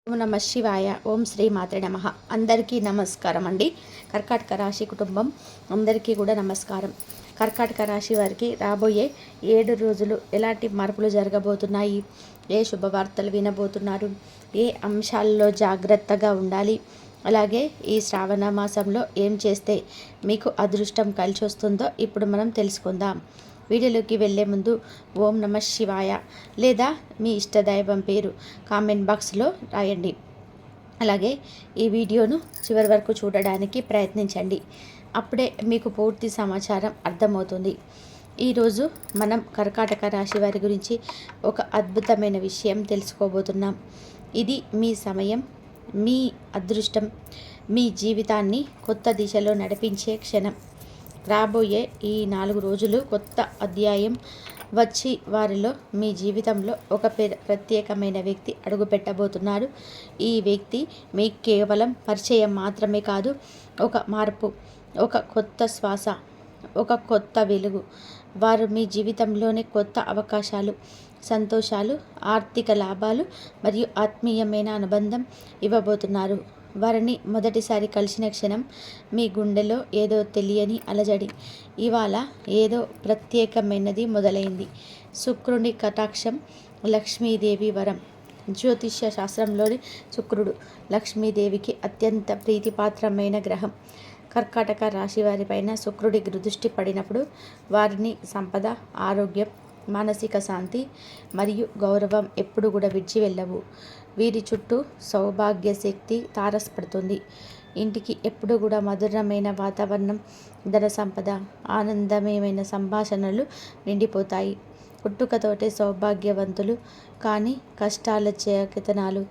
ఓం నమ శివాయ. ఓం శ్రీ మాత్రే నమః. అందరికీ నమస్కారం అండి. కర్కాటక రాశి కుటుంబం అందరికీ కూడా నమస్కారం. కర్కాటక రాశి వారికి రాబోయే 7 రోజులు ఎలాంటి మార్పులు జరగబోతున్నాయి, ఏ శుభవార్తలు వినబోతున్నారు, ఏ అంశాల్లో జాగ్రత్తగా ఉండాలి, అలాగే ఈ శ్రావణ మాసంలో ఏం చేస్తే మీకు అదృష్టం కలిసి వస్తుందో ఇప్పుడు మనం తెలుసుకుందాం. వీడియోలోకి వెళ్ళే ముందు ఓం నమ శివాయ లేదా మీ ఇష్టదైవం పేరు కామెంట్ బాక్స్లో రాయండి. అలాగే ఈ వీడియోను చివరి వరకు చూడడానికి ప్రయత్నించండి. అప్పుడే మీకు పూర్తి సమాచారం అర్థమవుతుంది. ఈరోజు మనం కర్కాటక రాశి వారి గురించి ఒక అద్భుతమైన విషయం తెలుసుకోబోతున్నాం. ఇది మీ సమయం, మీ అదృష్టం, మీ జీవితాన్ని కొత్త దిశలో నడిపించే క్షణం. రాబోయే ఈ 4 రోజులు కొత్త అధ్యాయం వచ్చి వారిలో మీ జీవితంలో ఒక ప్రత్యేకమైన వ్యక్తి అడుగుపెట్టబోతున్నారు. ఈ వ్యక్తి మీకు కేవలం పరిచయం మాత్రమే కాదు, ఒక మార్పు, ఒక కొత్త శ్వాస, ఒక కొత్త వెలుగు. వారు మీ జీవితంలోని కొత్త అవకాశాలు, సంతోషాలు, ఆర్థిక లాభాలు మరియు ఆత్మీయమైన అనుబంధం ఇవ్వబోతున్నారు. వారిని మొదటిసారి కలిసిన క్షణం మీ గుండెలో ఏదో తెలియని అలజడి. ఇవాళ ఏదో ప్రత్యేకమైనది మొదలైంది. శుక్రుని కటాక్షం, లక్ష్మీదేవి వరం. జ్యోతిష్య శాస్త్రంలోని శుక్రుడు లక్ష్మీదేవికి అత్యంత ప్రీతిపాత్రమైన గ్రహం. కర్కాటక రాశి వారిపైన శుక్రుడి దృష్టి పడినప్పుడు వారిని సంపద, ఆరోగ్యం, మానసిక శాంతి మరియు గౌరవం ఎప్పుడు కూడా విడిచి వెళ్ళవు. వీరి చుట్టూ సౌభాగ్య శక్తి తారసపడుతుంది. ఇంటికి ఎప్పుడు కూడా మధురమైన వాతావరణం, ధన సంపద, ఆనందమయమైన సంభాషణలు నిండిపోతాయి. పుట్టుకతోటే సౌభాగ్యవంతులు కానీ కష్టాల చేతనాలు.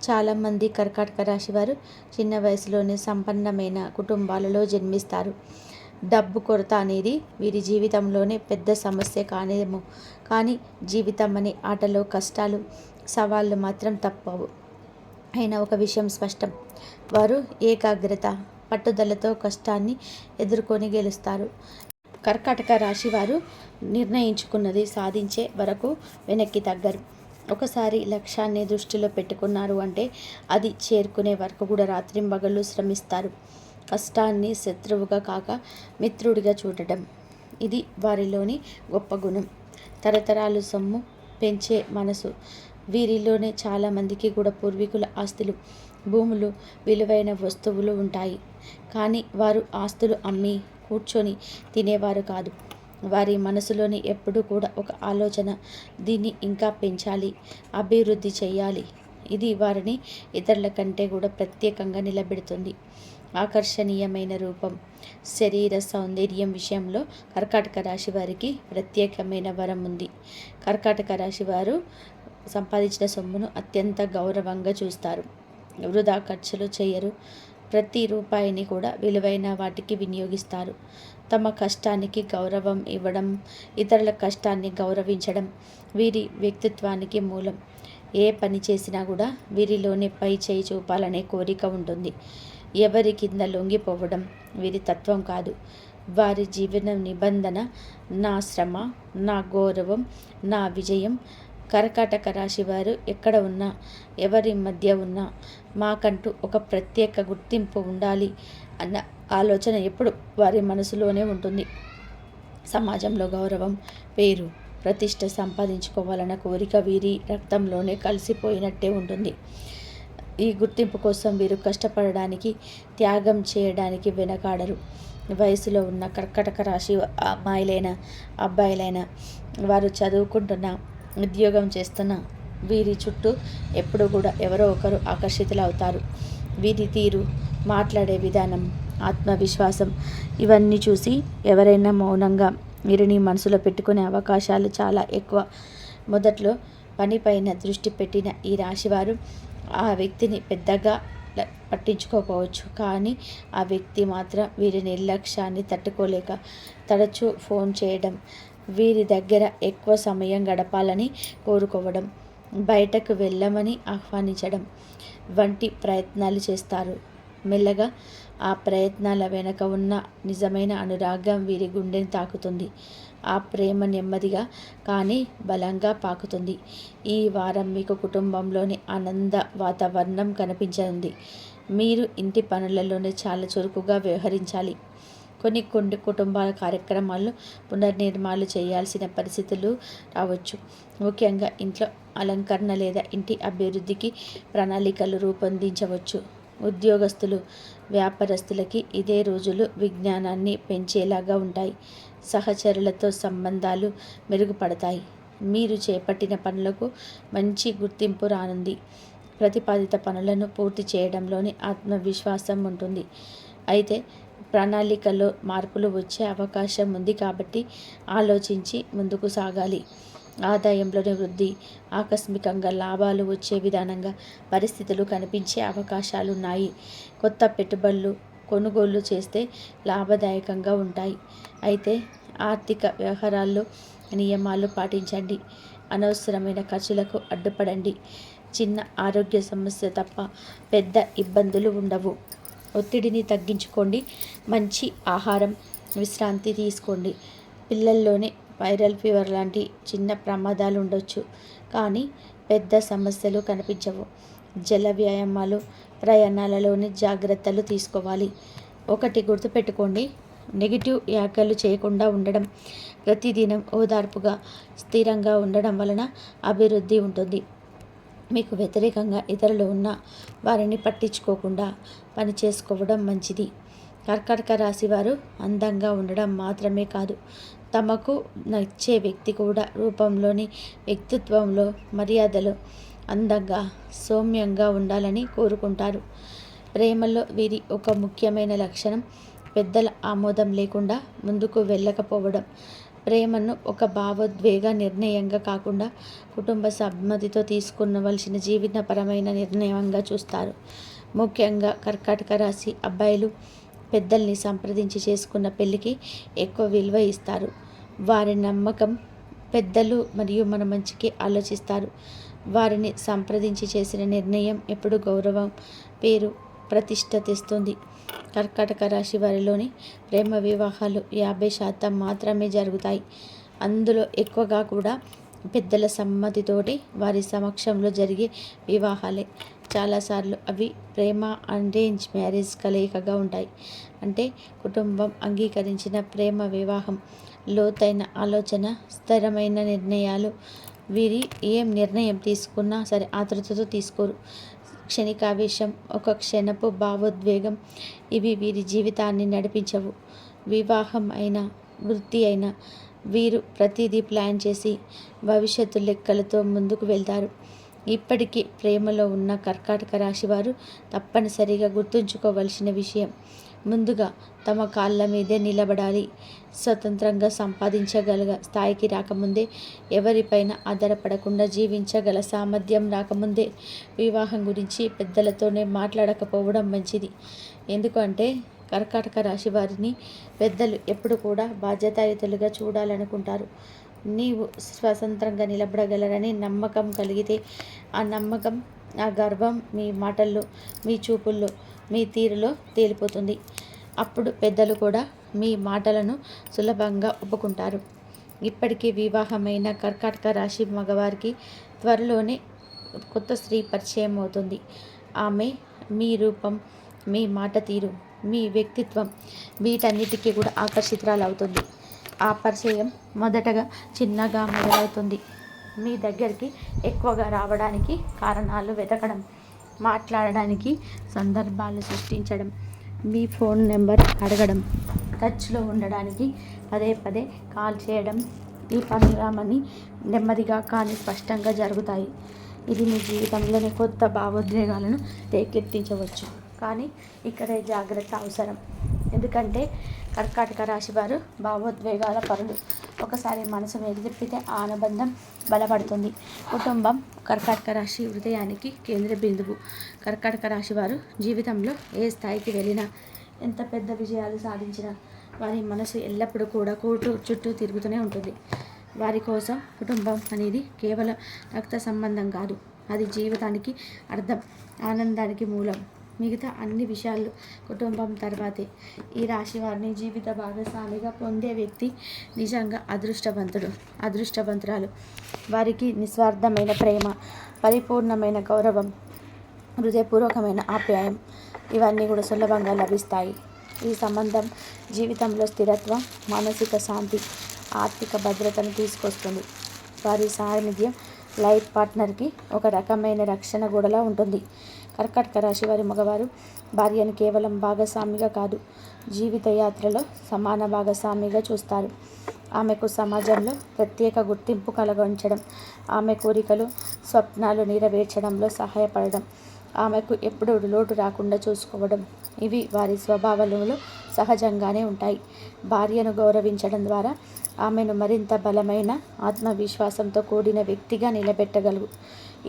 చాలామంది కర్కాటక రాశి వారు చిన్న వయసులోనే సంపన్నమైన కుటుంబాలలో జన్మిస్తారు. డబ్బు కొరత అనేది వీరి జీవితంలోనే పెద్ద సమస్య కానేమో, కానీ జీవితం అనే ఆటలో కష్టాలు, సవాళ్ళు మాత్రం తప్పవు. అయినా ఒక విషయం స్పష్టం, వారు ఏకాగ్రత, పట్టుదలతో కష్టాన్ని ఎదుర్కొని గెలుస్తారు. కర్కాటక రాశి వారు నిర్ణయించుకున్నది సాధించే వరకు వెనక్కి తగ్గరు. ఒకసారి లక్ష్యాన్ని దృష్టిలో పెట్టుకున్నారు అంటే అది చేరుకునే వరకు కూడా రాత్రింబగళ్ళు శ్రమిస్తారు. కష్టాన్ని శత్రువుగా కాక మిత్రుడిగా చూడటం ఇది వారిలోని గొప్ప గుణం. తరతరాలు సొమ్ము పెంచే మనసు. వీరిలోనే చాలామందికి కూడా పూర్వీకుల ఆస్తులు, భూములు, విలువైన వస్తువులు ఉంటాయి. కానీ వారు ఆస్తులు అమ్మి కూర్చొని తినేవారు కాదు. వారి మనసులోని ఎప్పుడూ కూడా ఒక ఆలోచన, దీన్ని ఇంకా పెంచాలి, అభివృద్ధి చేయాలి. ఇది వారిని ఇతరుల కంటే కూడా ప్రత్యేకంగా నిలబెడుతుంది. ఆకర్షణీయమైన రూపం, శరీర సౌందర్యం విషయంలో కర్కాటక రాశి వారికి ప్రత్యేకమైన వరం ఉంది. కర్కాటక రాశి వారు సంపాదించిన సొమ్మును అత్యంత గౌరవంగా చూస్తారు. వృధా ఖర్చులు చేయరు. ప్రతి రూపాయిని కూడా విలువైన వాటికి వినియోగిస్తారు. తమ కష్టానికి గౌరవం ఇవ్వడం, ఇతరుల కష్టాన్ని గౌరవించడం వీరి వ్యక్తిత్వానికి మూలం. ఏ పని చేసినా కూడా వీరిలోనే పై చేయి చూపాలనే కోరిక ఉంటుంది. ఎవరి కింద లొంగిపోవడం వీరి తత్వం కాదు. వారి జీవన నిబంధన నా శ్రమ, నా గౌరవం, నా విజయం. కర్కాటక రాశి వారు ఎక్కడ ఉన్నా, ఎవరి మధ్య ఉన్నా మాకంటూ ఒక ప్రత్యేక గుర్తింపు ఉండాలి అన్న ఆలోచన ఎప్పుడు వారి మనసులోనే ఉంటుంది. సమాజంలో గౌరవం, పేరు, ప్రతిష్ట సంపాదించుకోవాలన్న కోరిక వీరి రక్తంలోనే కలిసిపోయినట్టే ఉంటుంది. ఈ గుర్తింపు కోసం వీరు కష్టపడడానికి, త్యాగం చేయడానికి వెనకాడరు. వయసులో ఉన్న కర్కాటక రాశి అమ్మాయిలైనా అబ్బాయిలైనా, వారు చదువుకుంటున్న, ఉద్యోగం చేస్తున్న వీరి చుట్టూ ఎప్పుడు కూడా ఎవరో ఒకరు ఆకర్షితులు అవుతారు. వీరి తీరు, మాట్లాడే విధానం, ఆత్మవిశ్వాసం ఇవన్నీ చూసి ఎవరైనా మౌనంగా వీరిని మనసులో పెట్టుకునే అవకాశాలు చాలా ఎక్కువ. మొదట్లో పనిపైన దృష్టి పెట్టిన ఈ రాశివారు ఆ వ్యక్తిని పెద్దగా పట్టించుకోకపోవచ్చు, కానీ ఆ వ్యక్తి మాత్రం వీరి నిర్లక్ష్యాన్ని తట్టుకోలేక తరచూ ఫోన్ చేయడం, వీరి దగ్గర ఎక్కువ సమయం గడపాలని కోరుకోవడం, బయటకు వెళ్ళమని ఆహ్వానించడం వంటి ప్రయత్నాలు చేస్తారు. మెల్లగా ఆ ప్రయత్నాల వెనక ఉన్న నిజమైన అనురాగం వీరి గుండెని తాకుతుంది. ఆ ప్రేమ నెమ్మదిగా కానీ బలంగా పాకుతుంది. ఈ వారం మీకు కుటుంబంలోని ఆనంద వాతావరణం కనిపించనుంది. మీరు ఇంటి పనులలోనే చాలా చురుకుగా వ్యవహరించాలి. కొన్ని కుటుంబాల కార్యక్రమాల్లో పునర్నిర్మాణాలు చేయాల్సిన పరిస్థితులు రావచ్చు. ముఖ్యంగా ఇంట్లో అలంకరణ లేదా ఇంటి అభివృద్ధికి ప్రణాళికలు రూపొందించవచ్చు. ఉద్యోగస్తులు, వ్యాపారస్తులకి ఇదే రోజులు విజ్ఞానాన్ని పెంచేలాగా ఉంటాయి. సహచరులతో సంబంధాలు మెరుగుపడతాయి. మీరు చేపట్టిన పనులకు మంచి గుర్తింపు రానుంది. ప్రతిపాదిత పనులను పూర్తి చేయడంలోని ఆత్మవిశ్వాసం ఉంటుంది. అయితే ప్రణాళికలో మార్పులు వచ్చే అవకాశం ఉంది కాబట్టి ఆలోచించి ముందుకు సాగాలి. ఆదాయంలోని వృద్ధి, ఆకస్మికంగా లాభాలు వచ్చే విధానంగా పరిస్థితులు కనిపించే అవకాశాలున్నాయి. కొత్త పెట్టుబడులు కొనుగోలు చేస్తే లాభదాయకంగా ఉంటాయి. అయితే ఆర్థిక వ్యవహారాల్లో నియమాలు పాటించండి. అనవసరమైన ఖర్చులకు అడ్డుపడండి. చిన్న ఆరోగ్య సమస్య తప్ప పెద్ద ఇబ్బందులు ఉండవు. ఒత్తిడిని తగ్గించుకోండి. మంచి ఆహారం, విశ్రాంతి తీసుకోండి. పిల్లల్లోనే వైరల్ ఫీవర్ లాంటి చిన్న ప్రమాదాలు ఉండొచ్చు, కానీ పెద్ద సమస్యలు కనిపించవు. జల వ్యాయామాలు, ప్రయాణాలలోని జాగ్రత్తలు తీసుకోవాలి. ఒకటి గుర్తుపెట్టుకోండి, నెగిటివ్ వ్యాఖ్యలు చేయకుండా ఉండడం, ప్రతిదినం ఓదార్పుగా స్థిరంగా ఉండడం వలన అభివృద్ధి ఉంటుంది. మీకు వ్యతిరేకంగా ఇతరులు ఉన్న వారిని పట్టించుకోకుండా పని చేసుకోవడం మంచిది. కర్కాటక రాశి వారు అందంగా ఉండడం మాత్రమే కాదు, తమకు నచ్చే వ్యక్తి కూడా రూపంలోని వ్యక్తిత్వంలో మర్యాదలో అందంగా సౌమ్యంగా ఉండాలని కోరుకుంటారు. ప్రేమలో వీరి ఒక ముఖ్యమైన లక్షణం పెద్దల ఆమోదం లేకుండా ముందుకు వెళ్ళకపోవడం. ప్రేమను ఒక భావోద్వేగ నిర్ణయంగా కాకుండా కుటుంబ సమ్మతితో తీసుకునవలసిన జీవితపరమైన నిర్ణయంగా చూస్తారు. ముఖ్యంగా కర్కాటక రాశి అబ్బాయిలు పెద్దల్ని సంప్రదించి చేసుకున్న పెళ్లికి ఎక్కువ విలువ ఇస్తారు. వారి నమ్మకం పెద్దలు మరియు మన మంచికి ఆలోచిస్తారు. వారిని సంప్రదించి చేసిన నిర్ణయం ఎప్పుడు గౌరవం, పేరు, ప్రతిష్ట తెస్తుంది. కర్కాటక రాశి వారిలోని ప్రేమ వివాహాలు 50% మాత్రమే జరుగుతాయి. అందులో ఎక్కువగా కూడా పెద్దల సమ్మతితోటి వారి సమక్షంలో జరిగే వివాహాలే. చాలాసార్లు అవి ప్రేమ అరేంజ్ మ్యారేజ్ కలయికగా ఉంటాయి. అంటే కుటుంబం అంగీకరించిన ప్రేమ వివాహం. లోతైన ఆలోచన, స్థిరమైన నిర్ణయాలు. వీరి ఏం నిర్ణయం తీసుకున్నా సరే ఆతృతతో తీసుకోరు. క్షణికావేశం, ఒక క్షణపు భావోద్వేగం ఇవి వీరి జీవితాన్ని నడిపించవు. వివాహం అయినా వృత్తి అయినా వీరు ప్రతిదీ ప్లాన్ చేసి భవిష్యత్తు లెక్కలతో ముందుకు వెళ్తారు. ఇప్పటికీ ప్రేమలో ఉన్న కర్కాటక రాశి వారు తప్పనిసరిగా గుర్తుంచుకోవలసిన విషయం, ముందుగా తమ కాళ్ళ మీదే నిలబడాలి. స్వతంత్రంగా సంపాదించగల స్థాయికి రాకముందే, ఎవరిపైన ఆధారపడకుండా జీవించగల సామర్థ్యం రాకముందే వివాహం గురించి పెద్దలతోనే మాట్లాడకపోవడం మంచిది. ఎందుకంటే కర్కాటక రాశి వారిని పెద్దలు ఎప్పుడు కూడా బాధ్యతాయుతులుగా చూడాలనుకుంటారు. నీవు స్వతంత్రంగా నిలబడగలరని నమ్మకం కలిగితే ఆ నమ్మకం, ఆ గర్వం మీ మాటల్లో, మీ చూపుల్లో, మీ తీరులో తేలిపోతుంది. అప్పుడు పెద్దలు కూడా మీ మాటలను సులభంగా ఒప్పుకుంటారు. ఇప్పటికీ వివాహమైన కర్కాటక రాశి మగవారికి త్వరలోనే కొత్త స్త్రీ పరిచయం అవుతుంది. ఆమె మీ రూపం, మీ మాట తీరు, మీ వ్యక్తిత్వం వీటన్నిటికీ కూడా ఆకర్షితురాలవుతుంది. ఆ పరిచయం మొదటగా చిన్నగా మొదలవుతుంది. మీ దగ్గరికి ఎక్కువగా రావడానికి కారణాలు వెతకడం, మాట్లాడడానికి సందర్భాలు సృష్టించడం, మీ ఫోన్ నెంబర్ అడగడం, టచ్లో ఉండడానికి పదే పదే కాల్ చేయడం, ఈ పరిణామాన్ని నెమ్మదిగా కానీ స్పష్టంగా జరుగుతాయి. ఇది మీ జీవితంలోని కొత్త భావోద్వేగాలను రేకెత్తించవచ్చు. కానీ ఇక్కడే జాగ్రత్త అవసరం. ఎందుకంటే కర్కాటక రాశి వారు భావోద్వేగాల పరులు. ఒకసారి మనసు మీద తిప్పితే ఆ అనుబంధం బలపడుతుంది. కుటుంబం కర్కాటక రాశి హృదయానికి కేంద్ర బిందువు. కర్కాటక రాశి వారు జీవితంలో ఏ స్థాయికి వెళ్ళినా, ఎంత పెద్ద విజయాలు సాధించినా వారి మనసు ఎల్లప్పుడూ కూడా కోర్టు చుట్టూ తిరుగుతూనే ఉంటుంది. వారి కోసం కుటుంబం అనేది కేవలం రక్త సంబంధం కాదు, అది జీవితానికి అర్థం, ఆనందానికి మూలం. మిగతా అన్ని విషయాలు కుటుంబం తర్వాతే. ఈ రాశి వారిని జీవిత భాగస్వామిగా పొందే వ్యక్తి నిజంగా అదృష్టవంతురాలు. వారికి నిస్వార్థమైన ప్రేమ, పరిపూర్ణమైన గౌరవం, హృదయపూర్వకమైన ఆప్యాయం ఇవన్నీ కూడా సులభంగా లభిస్తాయి. ఈ సంబంధం జీవితంలో స్థిరత్వం, మానసిక శాంతి, ఆర్థిక భద్రతను తీసుకొస్తుంది. వారి సాన్నిధ్యం లైఫ్ పార్ట్నర్కి ఒక రకమైన రక్షణ గోడలా ఉంటుంది. కర్కాటక రాశి వారి మగవారు భార్యను కేవలం భాగస్వామిగా కాదు, జీవిత యాత్రలో సమాన భాగస్వామిగా చూస్తారు. ఆమెకు సమాజంలో ప్రత్యేక గుర్తింపు కలగంచడం, ఆమె కోరికలు, స్వప్నాలు నెరవేర్చడంలో సహాయపడడం, ఆమెకు ఎప్పుడు లోటు రాకుండా చూసుకోవడం ఇవి వారి స్వభావంలో సహజంగానే ఉంటాయి. భార్యను గౌరవించడం ద్వారా ఆమెను మరింత బలమైన ఆత్మవిశ్వాసంతో కూడిన వ్యక్తిగా నిలబెట్టగలరు.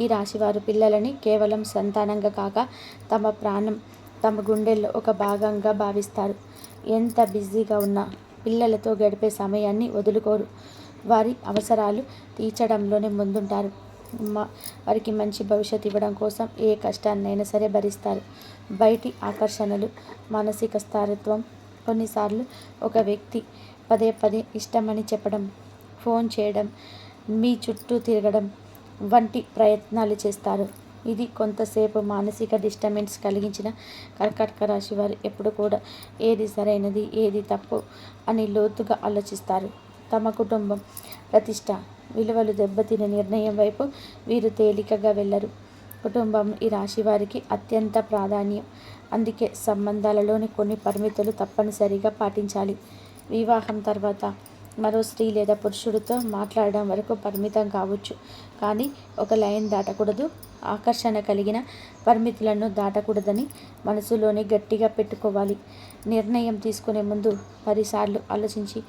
ఈ రాశివారు పిల్లలని కేవలం సంతానంగా కాక తమ ప్రాణం, తమ గుండెల్లో ఒక భాగంగా భావిస్తారు. ఎంత బిజీగా ఉన్నా పిల్లలతో గడిపే సమయాన్ని వదులుకోరు. వారి అవసరాలు తీర్చడంలోనే ముందుంటారు. వారికి మంచి భవిష్యత్తు ఇవ్వడం కోసం ఏ కష్టాన్నైనా సరే భరిస్తారు. బయటి ఆకర్షణలు, మానసిక స్థిరత్వం, కొన్నిసార్లు ఒక వ్యక్తి పదే పదే ఇష్టమని చెప్పడం, ఫోన్ చేయడం, మీ చుట్టూ తిరగడం వంటి ప్రయత్నాలు చేస్తారు. ఇది కొంతసేపు మానసిక డిస్టర్బెన్స్ కలిగించిన కర్కాటక రాశి వారు ఎప్పుడు కూడా ఏది సరైనది, ఏది తప్పు అని లోతుగా ఆలోచిస్తారు. తమ కుటుంబం, ప్రతిష్ట, విలువలు దెబ్బతినే నిర్ణయం వైపు వీరు తేలికగా వెళ్ళరు. కుటుంబం ఈ రాశి వారికి అత్యంత ప్రాధాన్యం. అందుకే సంబంధాలలోని కొన్ని పరిమితులు తప్పనిసరిగా పాటించాలి. వివాహం తర్వాత మరో స్త్రీ లేదా పురుషుడితో మాట్లాడడం వరకు పరిమితం కావచ్చు, కానీ ఒక లైన్ దాటకూడదు. ఆకర్షణ కలిగిన పరిమితులను దాటకూడదని మనసులోనే గట్టిగా పెట్టుకోవాలి. నిర్ణయం తీసుకునే ముందు 10 సార్లు ఆలోచించి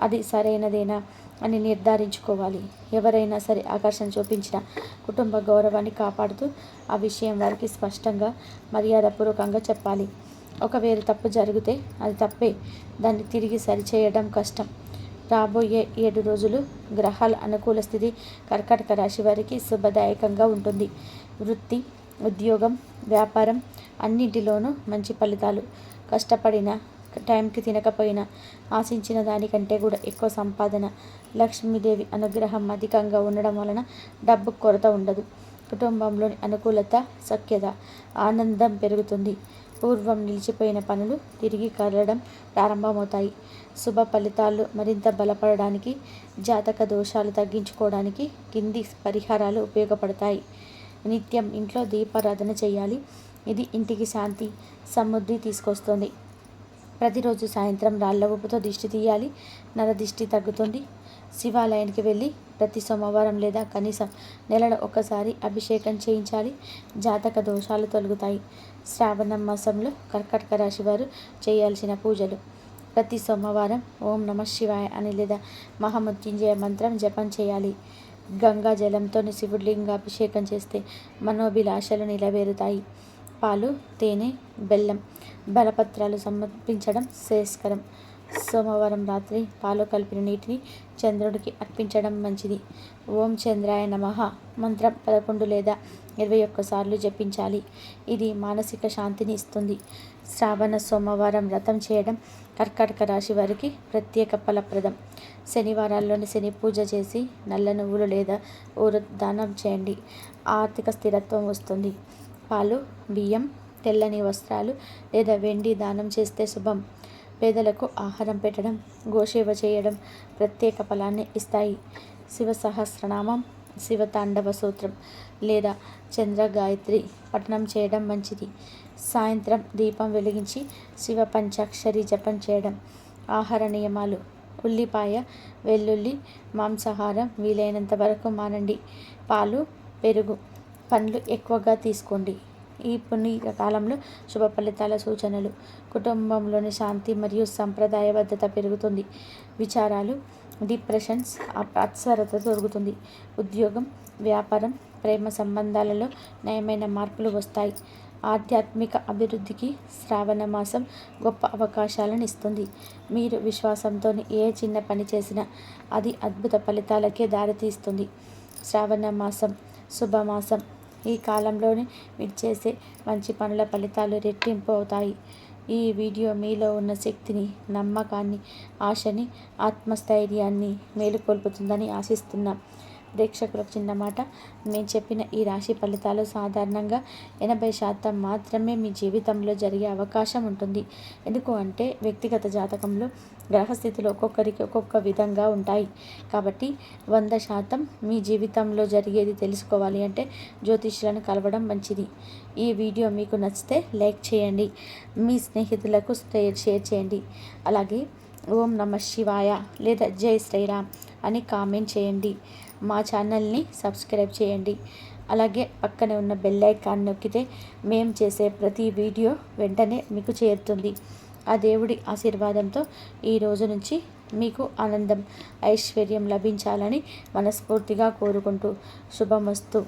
అది సరైనదేనా అని నిర్ధారించుకోవాలి. ఎవరైనా సరే ఆకర్షణ చూపించిన కుటుంబ గౌరవాన్ని కాపాడుతూ ఆ విషయం వారికి స్పష్టంగా, మర్యాదపూర్వకంగా చెప్పాలి. ఒకవేళ తప్పు జరిగితే అది తప్పే, దాన్ని తిరిగి సరిచేయడం కష్టం. రాబోయే 7 రోజులు గ్రహాల అనుకూల స్థితి కర్కాటక రాశి వారికి శుభదాయకంగా ఉంటుంది. వృత్తి, ఉద్యోగం, వ్యాపారం అన్నింటిలోనూ మంచి ఫలితాలు. కష్టపడినా, టైంకి తినకపోయినా ఆశించిన దానికంటే కూడా ఎక్కువ సంపాదన. లక్ష్మీదేవి అనుగ్రహం అధికంగా ఉండడం వలన డబ్బు కొరత ఉండదు. కుటుంబంలోని అనుకూలత, సఖ్యత, ఆనందం పెరుగుతుంది. పూర్వం నిలిచిపోయిన పనులు తిరిగి కదలడం ప్రారంభమవుతాయి. శుభ ఫలితాలు మరింత బలపడడానికి, జాతక దోషాలు తగ్గించుకోవడానికి కింది పరిహారాలు ఉపయోగపడతాయి. నిత్యం ఇంట్లో దీపారాధన చేయాలి. ఇది ఇంటికి శాంతి, సమృద్ధి తీసుకొస్తుంది. ప్రతిరోజు సాయంత్రం రాళ్ళ ఉప్పుతో దిష్టి తీయాలి. నరదిష్టి తగ్గుతుంది. శివాలయానికి వెళ్ళి ప్రతి సోమవారం లేదా కనీసం నెలలో ఒకసారి అభిషేకం చేయించాలి. జాతక దోషాలు తొలగుతాయి. శ్రావణ మాసంలో కర్కాటక రాశి వారు చేయాల్సిన పూజలు: ప్రతి సోమవారం ఓం నమః శివాయ అని లేదా మహామృత్యుంజయ మంత్రం జపం చేయాలి. గంగా జలంతో శివలింగాభిషేకం చేస్తే మనోభిలాషలు నెరవేరుతాయి. పాలు, తేనె, బెల్లం, బలపత్రాలు సమర్పించడం శ్రేయస్కరం. సోమవారం రాత్రి పాలు కలిపిన నీటిని చంద్రుడికి అర్పించడం మంచిది. ఓం చంద్రాయ నమః మంత్రం 11 లేదా 21 సార్లు జపించాలి. ఇది మానసిక శాంతిని ఇస్తుంది. శ్రావణ సోమవారం వ్రతం చేయడం కర్కాటక రాశి వారికి ప్రత్యేక ఫలప్రదం. శనివారాల్లోని శని పూజ చేసి నల్ల నువ్వులు లేదా ఊరు దానం చేయండి. ఆర్థిక స్థిరత్వం వస్తుంది. పాలు, బియ్యం, తెల్లని వస్త్రాలు లేదా వెండి దానం చేస్తే శుభం. పేదలకు ఆహారం పెట్టడం, గోసేవ చేయడం ప్రత్యేక ఫలాన్ని ఇస్తాయి. శివ సహస్రనామం, శివ తాండవ సూత్రం లేదా చంద్ర గాయత్రి పఠనం చేయడం మంచిది. సాయంత్రం దీపం వెలిగించి శివ పంచాక్షరి జపం చేయడం. ఆహార నియమాలు: ఉల్లిపాయ, వెల్లుల్లి, మాంసాహారం వీలైనంత వరకు మానండి. పాలు, పెరుగు, పండ్లు ఎక్కువగా తీసుకోండి. ఈ పుణ్య కాలంలో శుభ ఫలితాల సూచనలు: కుటుంబంలోని శాంతి మరియు సంప్రదాయబద్ధత పెరుగుతుంది. విచారాలు, డిప్రెషన్స్, అప్సరత దొరుకుతుంది. ఉద్యోగం, వ్యాపారం, ప్రేమ సంబంధాలలో నయమైన మార్పులు వస్తాయి. ఆధ్యాత్మిక అభివృద్ధికి శ్రావణ మాసం గొప్ప అవకాశాలను ఇస్తుంది. మీరు విశ్వాసంతో ఏ చిన్న పని చేసినా అది అద్భుత ఫలితాలకే దారితీస్తుంది. శ్రావణ మాసం శుభమాసం. ఈ కాలంలోనే మీరు చేసే మంచి పనుల ఫలితాలు రెట్టింపు అవుతాయి. ఈ వీడియో మీలో ఉన్న శక్తిని, నమ్మకాన్ని, ఆశని, ఆత్మస్థైర్యాన్ని మేలుకొల్పుతుందని ఆశిస్తున్నాం. ప్రేక్షకులకు చిన్న మాట, మేము చెప్పిన ఈ రాశి ఫలితాలు సాధారణంగా 80% మాత్రమే మీ జీవితంలో జరిగే అవకాశం ఉంటుంది. ఎందుకు అంటే వ్యక్తిగత జాతకంలో గ్రహస్థితులు ఒక్కొక్కరికి ఒక్కొక్క విధంగా ఉంటాయి. కాబట్టి 100% మీ జీవితంలో జరిగేది తెలుసుకోవాలి అంటే జ్యోతిష్యులను కలవడం మంచిది. ఈ వీడియో మీకు నచ్చితే లైక్ చేయండి, మీ స్నేహితులకు షేర్ చేయండి. అలాగే ఓం నమః శివాయ లేదా జై శ్రీరామ్ అని కామెంట్ చేయండి. మా ఛానల్ని సబ్స్క్రైబ్ చేయండి. అలాగే పక్కనే ఉన్న బెల్ ఐకాన్ నొక్కితే మేము చేసే ప్రతి వీడియో వెంటనే మీకు చేరుతుంది. ఆ దేవుడి ఆశీర్వాదంతో ఈ రోజు నుంచి మీకు ఆనందం, ఐశ్వర్యం లభించాలని మనస్ఫూర్తిగా కోరుకుంటూ శుభమస్తు.